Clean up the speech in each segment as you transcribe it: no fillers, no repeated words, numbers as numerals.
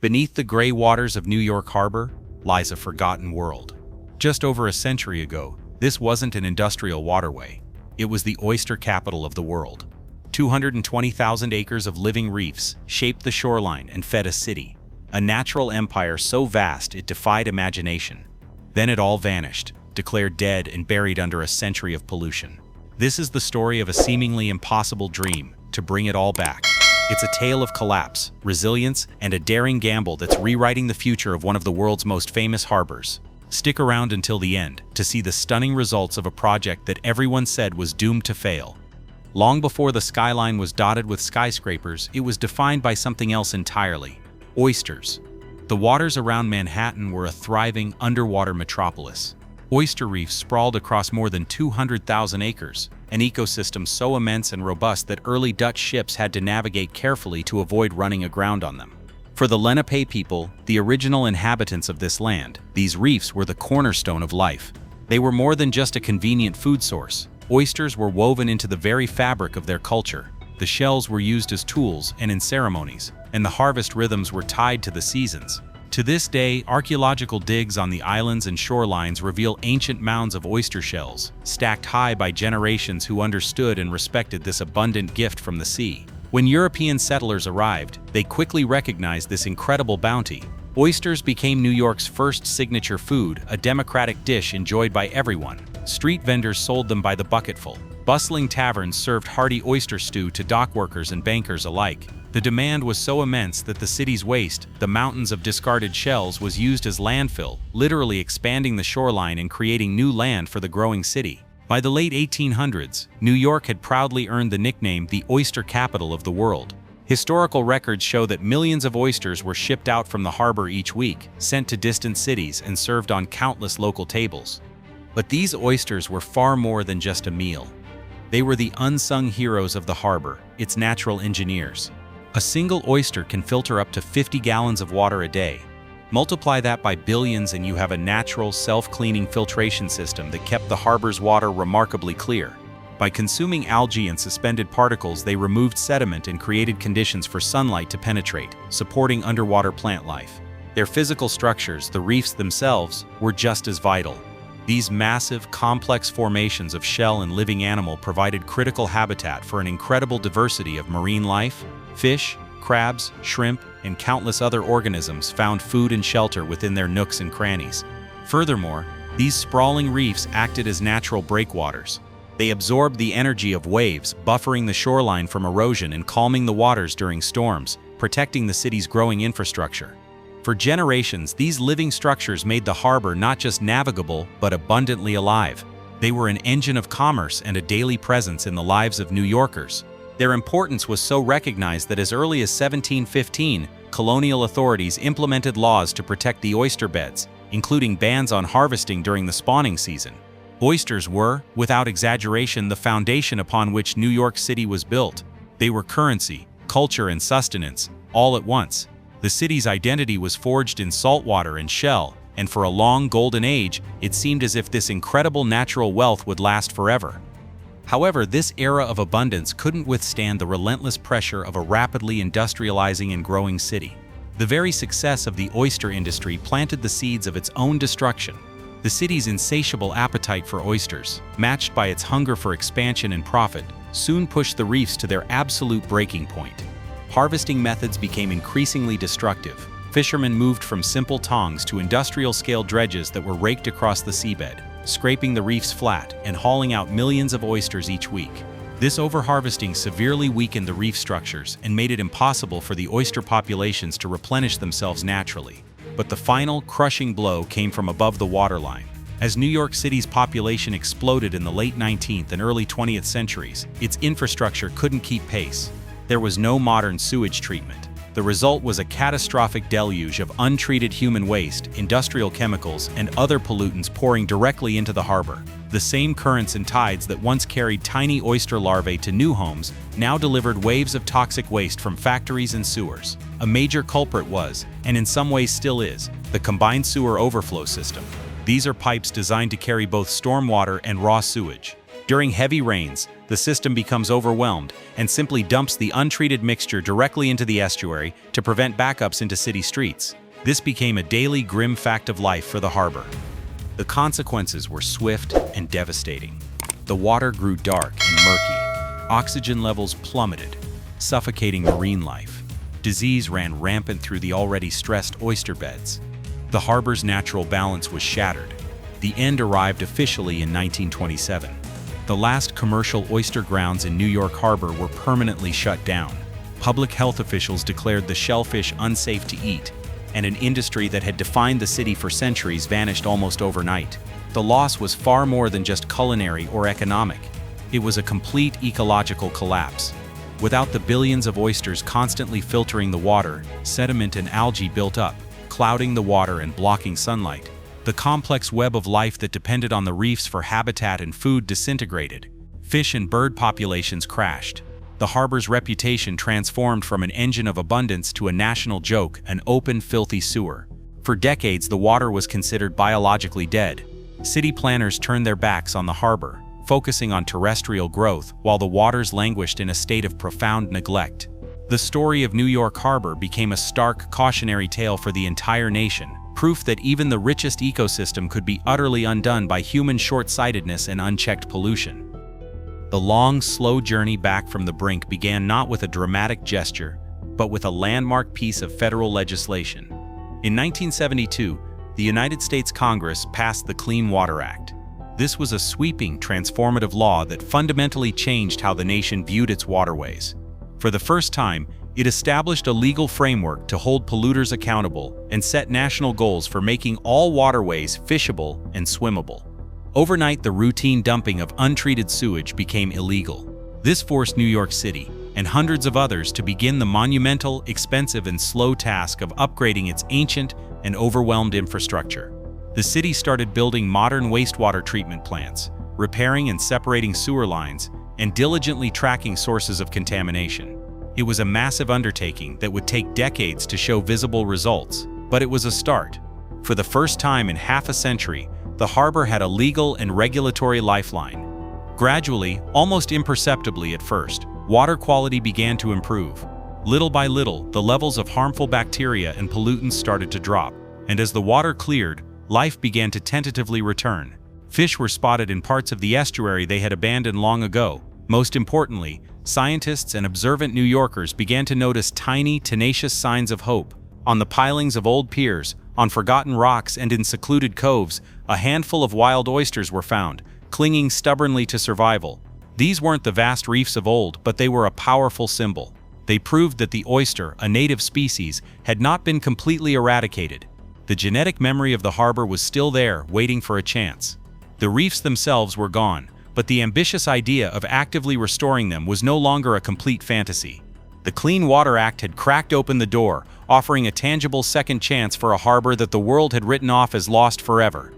Beneath the gray waters of New York Harbor lies a forgotten world. Just over a century ago, this wasn't an industrial waterway. It was the oyster capital of the world. 220,000 acres of living reefs shaped the shoreline and fed a city, a natural empire so vast it defied imagination. Then it all vanished, declared dead and buried under a century of pollution. This is the story of a seemingly impossible dream to bring it all back. It's a tale of collapse, resilience, and a daring gamble that's rewriting the future of one of the world's most famous harbors. Stick around until the end to see the stunning results of a project that everyone said was doomed to fail. Long before the skyline was dotted with skyscrapers, it was defined by something else entirely: oysters. The waters around Manhattan were a thriving underwater metropolis. Oyster reefs sprawled across more than 200,000 acres, an ecosystem so immense and robust that early Dutch ships had to navigate carefully to avoid running aground on them. For the Lenape people, the original inhabitants of this land, these reefs were the cornerstone of life. They were more than just a convenient food source. Oysters were woven into the very fabric of their culture. The shells were used as tools and in ceremonies, and the harvest rhythms were tied to the seasons. To this day, archaeological digs on the islands and shorelines reveal ancient mounds of oyster shells, stacked high by generations who understood and respected this abundant gift from the sea. When European settlers arrived, they quickly recognized this incredible bounty. Oysters became New York's first signature food, a democratic dish enjoyed by everyone. Street vendors sold them by the bucketful. Bustling taverns served hearty oyster stew to dock workers and bankers alike. The demand was so immense that the city's waste, the mountains of discarded shells, was used as landfill, literally expanding the shoreline and creating new land for the growing city. By the late 1800s, New York had proudly earned the nickname the oyster capital of the world. Historical records show that millions of oysters were shipped out from the harbor each week, sent to distant cities, and served on countless local tables. But these oysters were far more than just a meal. They were the unsung heroes of the harbor, its natural engineers. A single oyster can filter up to 50 gallons of water a day. Multiply that by billions and you have a natural, self-cleaning filtration system that kept the harbor's water remarkably clear. By consuming algae and suspended particles, they removed sediment and created conditions for sunlight to penetrate, supporting underwater plant life. Their physical structures, the reefs themselves, were just as vital. These massive, complex formations of shell and living animal provided critical habitat for an incredible diversity of marine life. Fish, crabs, shrimp, and countless other organisms found food and shelter within their nooks and crannies. Furthermore, these sprawling reefs acted as natural breakwaters. They absorbed the energy of waves, buffering the shoreline from erosion and calming the waters during storms, protecting the city's growing infrastructure. For generations, these living structures made the harbor not just navigable, but abundantly alive. They were an engine of commerce and a daily presence in the lives of New Yorkers. Their importance was so recognized that as early as 1715, colonial authorities implemented laws to protect the oyster beds, including bans on harvesting during the spawning season. Oysters were, without exaggeration, the foundation upon which New York City was built. They were currency, culture, and sustenance, all at once. The city's identity was forged in saltwater and shell, and for a long golden age, it seemed as if this incredible natural wealth would last forever. However, this era of abundance couldn't withstand the relentless pressure of a rapidly industrializing and growing city. The very success of the oyster industry planted the seeds of its own destruction. The city's insatiable appetite for oysters, matched by its hunger for expansion and profit, soon pushed the reefs to their absolute breaking point. Harvesting methods became increasingly destructive. Fishermen moved from simple tongs to industrial-scale dredges that were raked across the seabed, scraping the reefs flat and hauling out millions of oysters each week. This overharvesting severely weakened the reef structures and made it impossible for the oyster populations to replenish themselves naturally. But the final, crushing blow came from above the waterline. As New York City's population exploded in the late 19th and early 20th centuries, its infrastructure couldn't keep pace. There was no modern sewage treatment. The result was a catastrophic deluge of untreated human waste, industrial chemicals, and other pollutants pouring directly into the harbor. The same currents and tides that once carried tiny oyster larvae to new homes now delivered waves of toxic waste from factories and sewers. A major culprit was, and in some ways still is, the combined sewer overflow system. These are pipes designed to carry both stormwater and raw sewage. During heavy rains, the system becomes overwhelmed and simply dumps the untreated mixture directly into the estuary to prevent backups into city streets. This became a daily grim fact of life for the harbor. The consequences were swift and devastating. The water grew dark and murky. Oxygen levels plummeted, suffocating marine life. Disease ran rampant through the already stressed oyster beds. The harbor's natural balance was shattered. The end arrived officially in 1927. The last commercial oyster grounds in New York Harbor were permanently shut down. Public health officials declared the shellfish unsafe to eat, and an industry that had defined the city for centuries vanished almost overnight. The loss was far more than just culinary or economic. It was a complete ecological collapse. Without the billions of oysters constantly filtering the water, sediment and algae built up, clouding the water and blocking sunlight. The complex web of life that depended on the reefs for habitat and food disintegrated. Fish and bird populations crashed. The harbor's reputation transformed from an engine of abundance to a national joke, an open, filthy sewer. For decades, the water was considered biologically dead. City planners turned their backs on the harbor, focusing on terrestrial growth while the waters languished in a state of profound neglect. The story of New York Harbor became a stark, cautionary tale for the entire nation, proof that even the richest ecosystem could be utterly undone by human short-sightedness and unchecked pollution. The long, slow journey back from the brink began not with a dramatic gesture, but with a landmark piece of federal legislation. In 1972, the United States Congress passed the Clean Water Act. This was a sweeping, transformative law that fundamentally changed how the nation viewed its waterways. For the first time, it established a legal framework to hold polluters accountable and set national goals for making all waterways fishable and swimmable. Overnight, the routine dumping of untreated sewage became illegal. This forced New York City and hundreds of others to begin the monumental, expensive, and slow task of upgrading its ancient and overwhelmed infrastructure. The city started building modern wastewater treatment plants, repairing and separating sewer lines, and diligently tracking sources of contamination. It was a massive undertaking that would take decades to show visible results, but it was a start. For the first time in half a century, the harbor had a legal and regulatory lifeline. Gradually, almost imperceptibly at first, water quality began to improve. Little by little, the levels of harmful bacteria and pollutants started to drop, and as the water cleared, life began to tentatively return. Fish were spotted in parts of the estuary they had abandoned long ago. Most importantly, scientists and observant New Yorkers began to notice tiny, tenacious signs of hope. On the pilings of old piers, on forgotten rocks, and in secluded coves, a handful of wild oysters were found, clinging stubbornly to survival. These weren't the vast reefs of old, but they were a powerful symbol. They proved that the oyster, a native species, had not been completely eradicated. The genetic memory of the harbor was still there, waiting for a chance. The reefs themselves were gone, but the ambitious idea of actively restoring them was no longer a complete fantasy. The Clean Water Act had cracked open the door, offering a tangible second chance for a harbor that the world had written off as lost forever.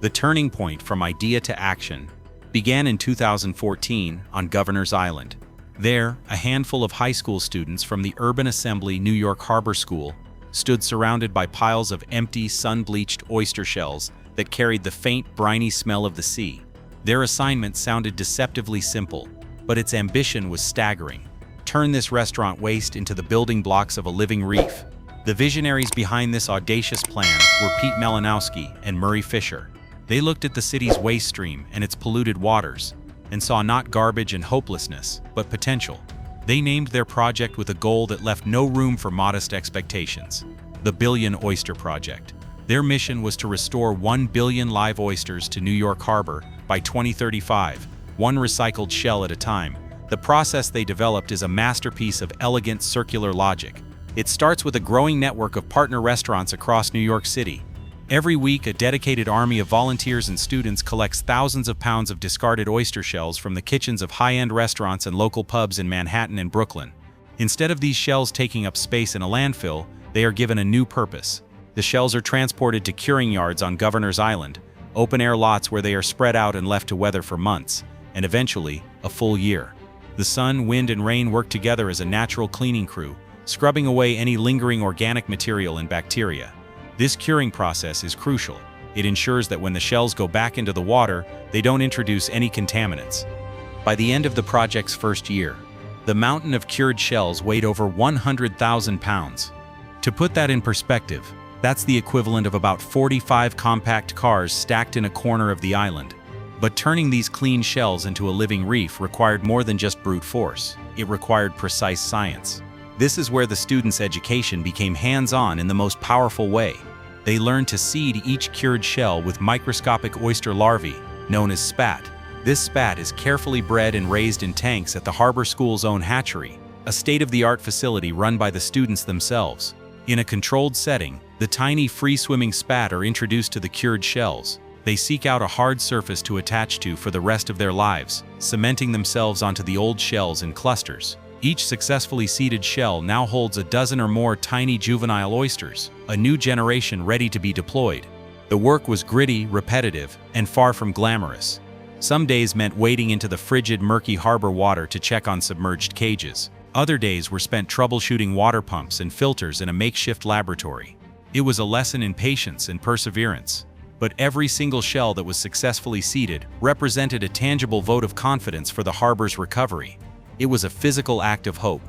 The turning point from idea to action began in 2014 on Governor's Island. There, a handful of high school students from the Urban Assembly New York Harbor School stood surrounded by piles of empty, sun-bleached oyster shells that carried the faint, briny smell of the sea. Their assignment sounded deceptively simple, but its ambition was staggering. Turn this restaurant waste into the building blocks of a living reef. The visionaries behind this audacious plan were Pete Malinowski and Murray Fisher. They looked at the city's waste stream and its polluted waters and saw not garbage and hopelessness, but potential. They named their project with a goal that left no room for modest expectations: the Billion Oyster Project. Their mission was to restore 1 billion live oysters to New York Harbor by 2035, one recycled shell at a time. The process they developed is a masterpiece of elegant circular logic. It starts with a growing network of partner restaurants across New York City. Every week, a dedicated army of volunteers and students collects thousands of pounds of discarded oyster shells from the kitchens of high-end restaurants and local pubs in Manhattan and Brooklyn. Instead of these shells taking up space in a landfill, they are given a new purpose. The shells are transported to curing yards on Governor's Island, open-air lots where they are spread out and left to weather for months, and eventually, a full year. The sun, wind, and rain work together as a natural cleaning crew, scrubbing away any lingering organic material and bacteria. This curing process is crucial. It ensures that when the shells go back into the water, they don't introduce any contaminants. By the end of the project's first year, the mountain of cured shells weighed over 100,000 pounds. To put that in perspective, that's the equivalent of about 45 compact cars stacked in a corner of the island. But turning these clean shells into a living reef required more than just brute force. It required precise science. This is where the students' education became hands-on in the most powerful way. They learned to seed each cured shell with microscopic oyster larvae, known as spat. This spat is carefully bred and raised in tanks at the harbor school's own hatchery, a state-of-the-art facility run by the students themselves. In a controlled setting, the tiny free-swimming spat are introduced to the cured shells. They seek out a hard surface to attach to for the rest of their lives, cementing themselves onto the old shells in clusters. Each successfully seeded shell now holds a dozen or more tiny juvenile oysters, a new generation ready to be deployed. The work was gritty, repetitive, and far from glamorous. Some days meant wading into the frigid, murky harbor water to check on submerged cages. Other days were spent troubleshooting water pumps and filters in a makeshift laboratory. It was a lesson in patience and perseverance. But every single shell that was successfully seeded represented a tangible vote of confidence for the harbor's recovery. It was a physical act of hope.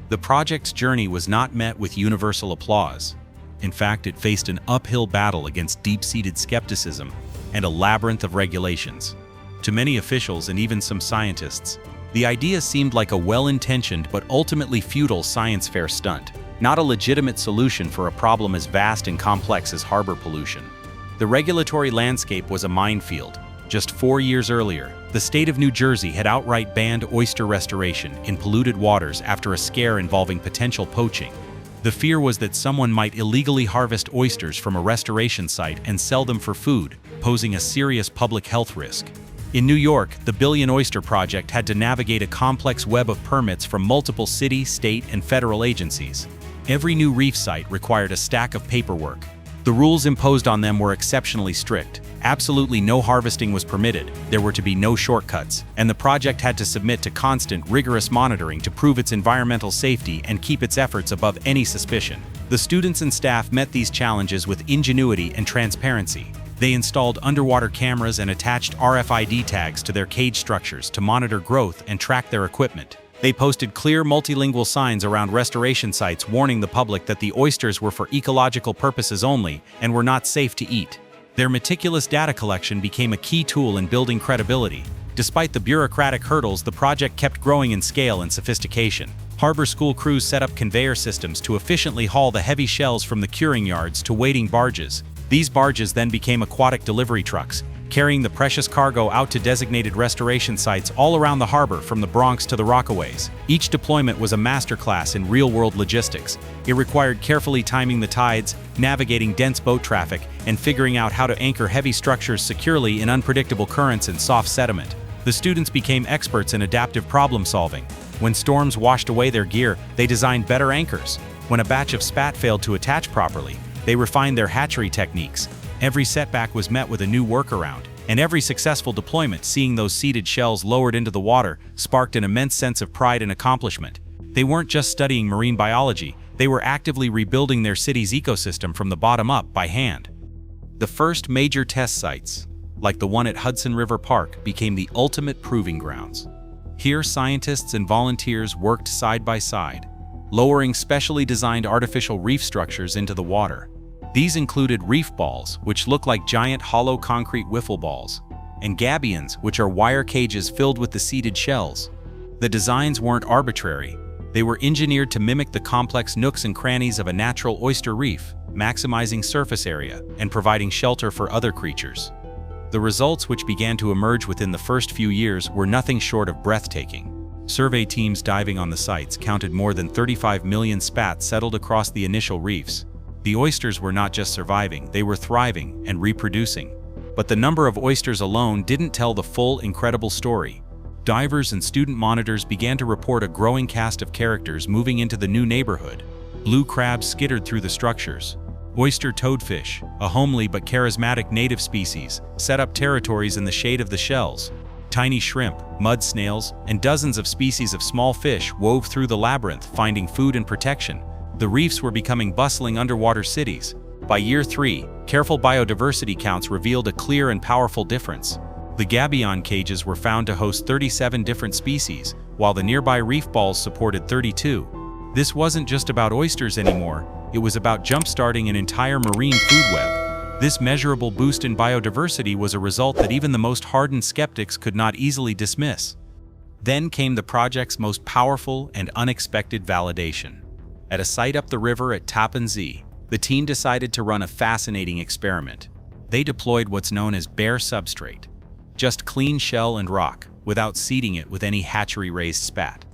The project's journey was not met with universal applause. In fact, it faced an uphill battle against deep-seated skepticism and a labyrinth of regulations. To many officials and even some scientists, the idea seemed like a well-intentioned but ultimately futile science fair stunt, not a legitimate solution for a problem as vast and complex as harbor pollution. The regulatory landscape was a minefield. Just 4 years earlier, the state of New Jersey had outright banned oyster restoration in polluted waters after a scare involving potential poaching. The fear was that someone might illegally harvest oysters from a restoration site and sell them for food, posing a serious public health risk. In New York, the Billion Oyster Project had to navigate a complex web of permits from multiple city, state, and federal agencies. Every new reef site required a stack of paperwork. The rules imposed on them were exceptionally strict. Absolutely no harvesting was permitted, there were to be no shortcuts, and the project had to submit to constant, rigorous monitoring to prove its environmental safety and keep its efforts above any suspicion. The students and staff met these challenges with ingenuity and transparency. They installed underwater cameras and attached RFID tags to their cage structures to monitor growth and track their equipment. They posted clear multilingual signs around restoration sites warning the public that the oysters were for ecological purposes only and were not safe to eat. Their meticulous data collection became a key tool in building credibility. Despite the bureaucratic hurdles, the project kept growing in scale and sophistication. Harbor school crews set up conveyor systems to efficiently haul the heavy shells from the curing yards to waiting barges. These barges then became aquatic delivery trucks, carrying the precious cargo out to designated restoration sites all around the harbor from the Bronx to the Rockaways. Each deployment was a masterclass in real-world logistics. It required carefully timing the tides, navigating dense boat traffic, and figuring out how to anchor heavy structures securely in unpredictable currents and soft sediment. The students became experts in adaptive problem-solving. When storms washed away their gear, they designed better anchors. When a batch of spat failed to attach properly, they refined their hatchery techniques. Every setback was met with a new workaround, and every successful deployment, seeing those seeded shells lowered into the water, sparked an immense sense of pride and accomplishment. They weren't just studying marine biology, they were actively rebuilding their city's ecosystem from the bottom up by hand. The first major test sites, like the one at Hudson River Park, became the ultimate proving grounds. Here, scientists and volunteers worked side by side, lowering specially designed artificial reef structures into the water. These included reef balls, which look like giant hollow concrete wiffle balls, and gabions, which are wire cages filled with the seeded shells. The designs weren't arbitrary. They were engineered to mimic the complex nooks and crannies of a natural oyster reef, maximizing surface area and providing shelter for other creatures. The results, which began to emerge within the first few years, were nothing short of breathtaking. Survey teams diving on the sites counted more than 35 million spat settled across the initial reefs. The oysters were not just surviving, they were thriving and reproducing. But the number of oysters alone didn't tell the full, incredible story. Divers and student monitors began to report a growing cast of characters moving into the new neighborhood. Blue crabs skittered through the structures. Oyster toadfish, a homely but charismatic native species, set up territories in the shade of the shells. Tiny shrimp, mud snails, and dozens of species of small fish wove through the labyrinth, finding food and protection. The reefs were becoming bustling underwater cities. By year 3, careful biodiversity counts revealed a clear and powerful difference. The gabion cages were found to host 37 different species, while the nearby reef balls supported 32. This wasn't just about oysters anymore, it was about jump-starting an entire marine food web. This measurable boost in biodiversity was a result that even the most hardened skeptics could not easily dismiss. Then came the project's most powerful and unexpected validation. At a site up the river at Tappan Zee, the team decided to run a fascinating experiment. They deployed what's known as bare substrate, just clean shell and rock, without seeding it with any hatchery-raised spat.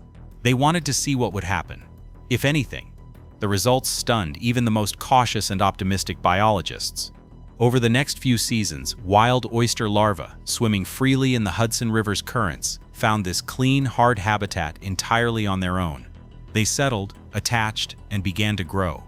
They wanted to see what would happen. If anything, the results stunned even the most cautious and optimistic biologists. Over the next few seasons, wild oyster larvae, swimming freely in the Hudson River's currents, found this clean, hard habitat entirely on their own. They settled, attached, and began to grow.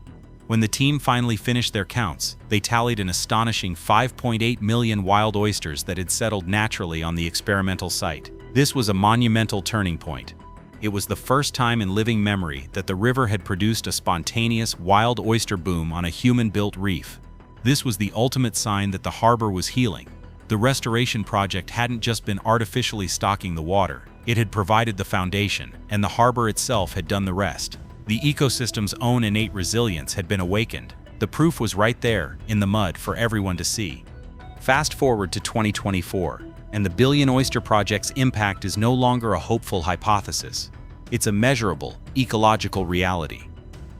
When the team finally finished their counts, they tallied an astonishing 5.8 million wild oysters that had settled naturally on the experimental site. This was a monumental turning point. It was the first time in living memory that the river had produced a spontaneous wild oyster boom on a human-built reef. This was the ultimate sign that the harbor was healing. The restoration project hadn't just been artificially stocking the water, it had provided the foundation, and the harbor itself had done the rest. The ecosystem's own innate resilience had been awakened. The proof was right there, in the mud, for everyone to see. Fast forward to 2024, and the Billion Oyster Project's impact is no longer a hopeful hypothesis. It's a measurable, ecological reality.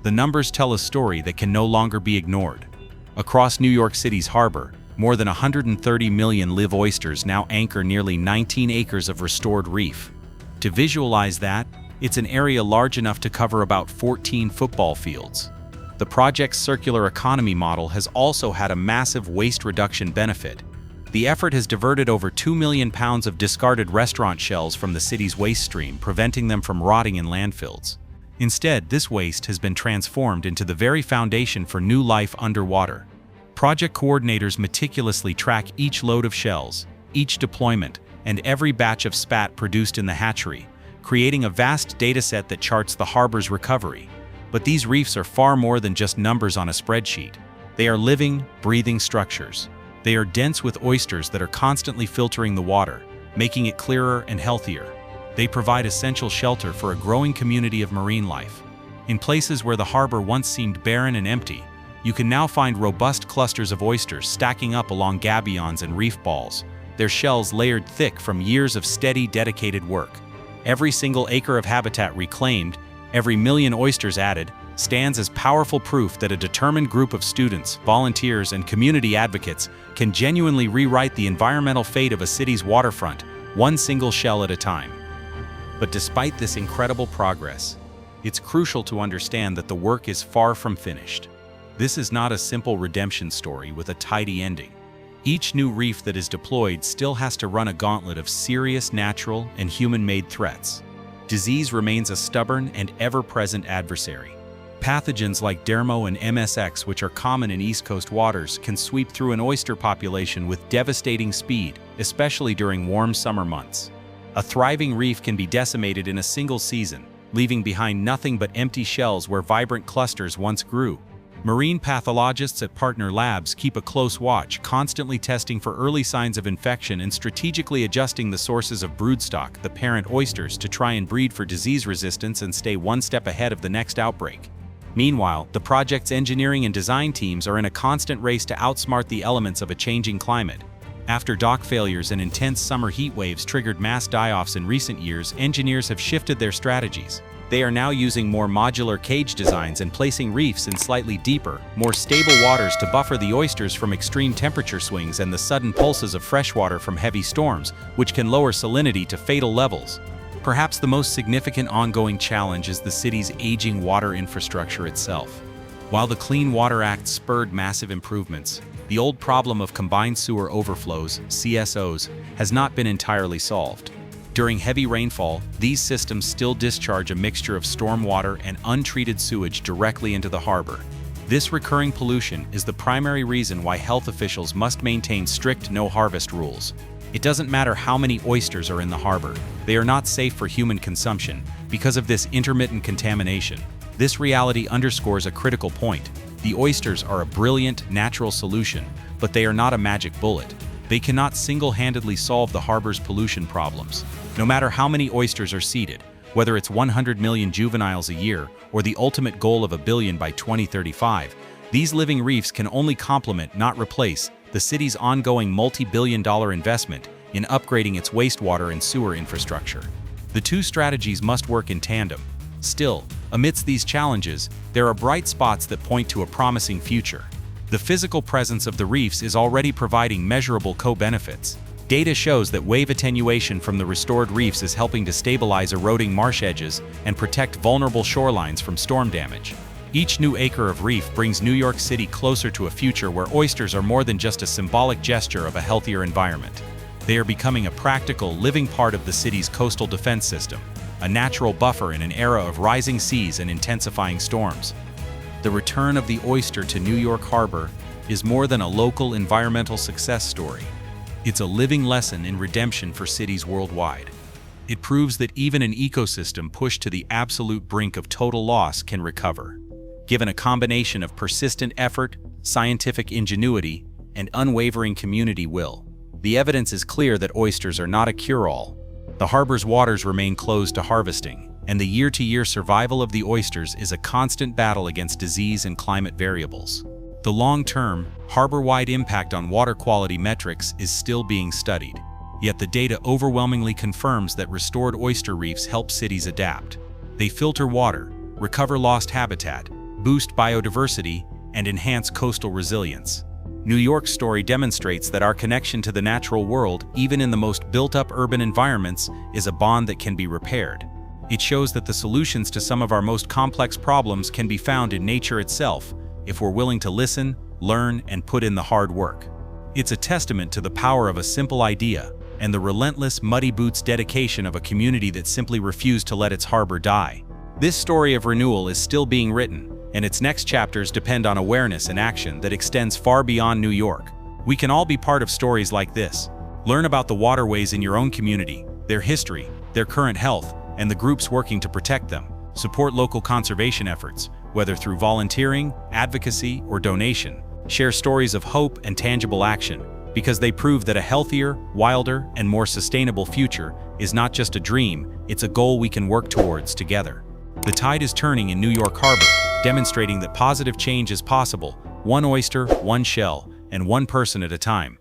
The numbers tell a story that can no longer be ignored. Across New York City's harbor, more than 130 million live oysters now anchor nearly 19 acres of restored reef. To visualize that, it's an area large enough to cover about 14 football fields. The project's circular economy model has also had a massive waste reduction benefit. The effort has diverted over 2 million pounds of discarded restaurant shells from the city's waste stream, preventing them from rotting in landfills. Instead, this waste has been transformed into the very foundation for new life underwater. Project coordinators meticulously track each load of shells, each deployment, and every batch of spat produced in the hatchery, creating a vast dataset that charts the harbor's recovery. But these reefs are far more than just numbers on a spreadsheet. They are living, breathing structures. They are dense with oysters that are constantly filtering the water, making it clearer and healthier. They provide essential shelter for a growing community of marine life. In places where the harbor once seemed barren and empty, you can now find robust clusters of oysters stacking up along gabions and reef balls, their shells layered thick from years of steady, dedicated work. Every single acre of habitat reclaimed, every million oysters added, stands as powerful proof that a determined group of students, volunteers, and community advocates can genuinely rewrite the environmental fate of a city's waterfront, one single shell at a time. But despite this incredible progress, it's crucial to understand that the work is far from finished. This is not a simple redemption story with a tidy ending. Each new reef that is deployed still has to run a gauntlet of serious natural and human-made threats. Disease remains a stubborn and ever-present adversary. Pathogens like Dermo and MSX, which are common in East Coast waters, can sweep through an oyster population with devastating speed, especially during warm summer months. A thriving reef can be decimated in a single season, leaving behind nothing but empty shells where vibrant clusters once grew. Marine pathologists at partner labs keep a close watch, constantly testing for early signs of infection and strategically adjusting the sources of broodstock, the parent oysters, to try and breed for disease resistance and stay one step ahead of the next outbreak. Meanwhile, the project's engineering and design teams are in a constant race to outsmart the elements of a changing climate. After dock failures and intense summer heat waves triggered mass die-offs in recent years, engineers have shifted their strategies. They are now using more modular cage designs and placing reefs in slightly deeper, more stable waters to buffer the oysters from extreme temperature swings and the sudden pulses of freshwater from heavy storms, which can lower salinity to fatal levels. Perhaps the most significant ongoing challenge is the city's aging water infrastructure itself. While the Clean Water Act spurred massive improvements, the old problem of combined sewer overflows, CSOs, has not been entirely solved. During heavy rainfall, these systems still discharge a mixture of stormwater and untreated sewage directly into the harbor. This recurring pollution is the primary reason why health officials must maintain strict no-harvest rules. It doesn't matter how many oysters are in the harbor, they are not safe for human consumption because of this intermittent contamination. This reality underscores a critical point. The oysters are a brilliant, natural solution, but they are not a magic bullet. They cannot single-handedly solve the harbor's pollution problems. No matter how many oysters are seeded, whether it's 100 million juveniles a year or the ultimate goal of 1 billion by 2035, these living reefs can only complement, not replace, the city's ongoing multi-billion-dollar investment in upgrading its wastewater and sewer infrastructure. The two strategies must work in tandem. Still, amidst these challenges, there are bright spots that point to a promising future. The physical presence of the reefs is already providing measurable co-benefits. Data shows that wave attenuation from the restored reefs is helping to stabilize eroding marsh edges and protect vulnerable shorelines from storm damage. Each new acre of reef brings New York City closer to a future where oysters are more than just a symbolic gesture of a healthier environment. They are becoming a practical, living part of the city's coastal defense system, a natural buffer in an era of rising seas and intensifying storms. The return of the oyster to New York Harbor is more than a local environmental success story. It's a living lesson in redemption for cities worldwide. It proves that even an ecosystem pushed to the absolute brink of total loss can recover, given a combination of persistent effort, scientific ingenuity, and unwavering community will. The evidence is clear that oysters are not a cure-all. The harbor's waters remain closed to harvesting, and the year-to-year survival of the oysters is a constant battle against disease and climate variables. The long-term, harbor-wide impact on water quality metrics is still being studied, yet the data overwhelmingly confirms that restored oyster reefs help cities adapt. They filter water, recover lost habitat, boost biodiversity, and enhance coastal resilience. New York's story demonstrates that our connection to the natural world, even in the most built-up urban environments, is a bond that can be repaired. It shows that the solutions to some of our most complex problems can be found in nature itself, if we're willing to listen, learn, and put in the hard work. It's a testament to the power of a simple idea and the relentless, muddy boots dedication of a community that simply refused to let its harbor die. This story of renewal is still being written, and its next chapters depend on awareness and action that extends far beyond New York. We can all be part of stories like this. Learn about the waterways in your own community, their history, their current health, and the groups working to protect them. Support local conservation efforts, whether through volunteering, advocacy, or donation. Share stories of hope and tangible action, because they prove that a healthier, wilder, and more sustainable future is not just a dream, it's a goal we can work towards together. The tide is turning in New York Harbor, demonstrating that positive change is possible, one oyster, one shell, and one person at a time.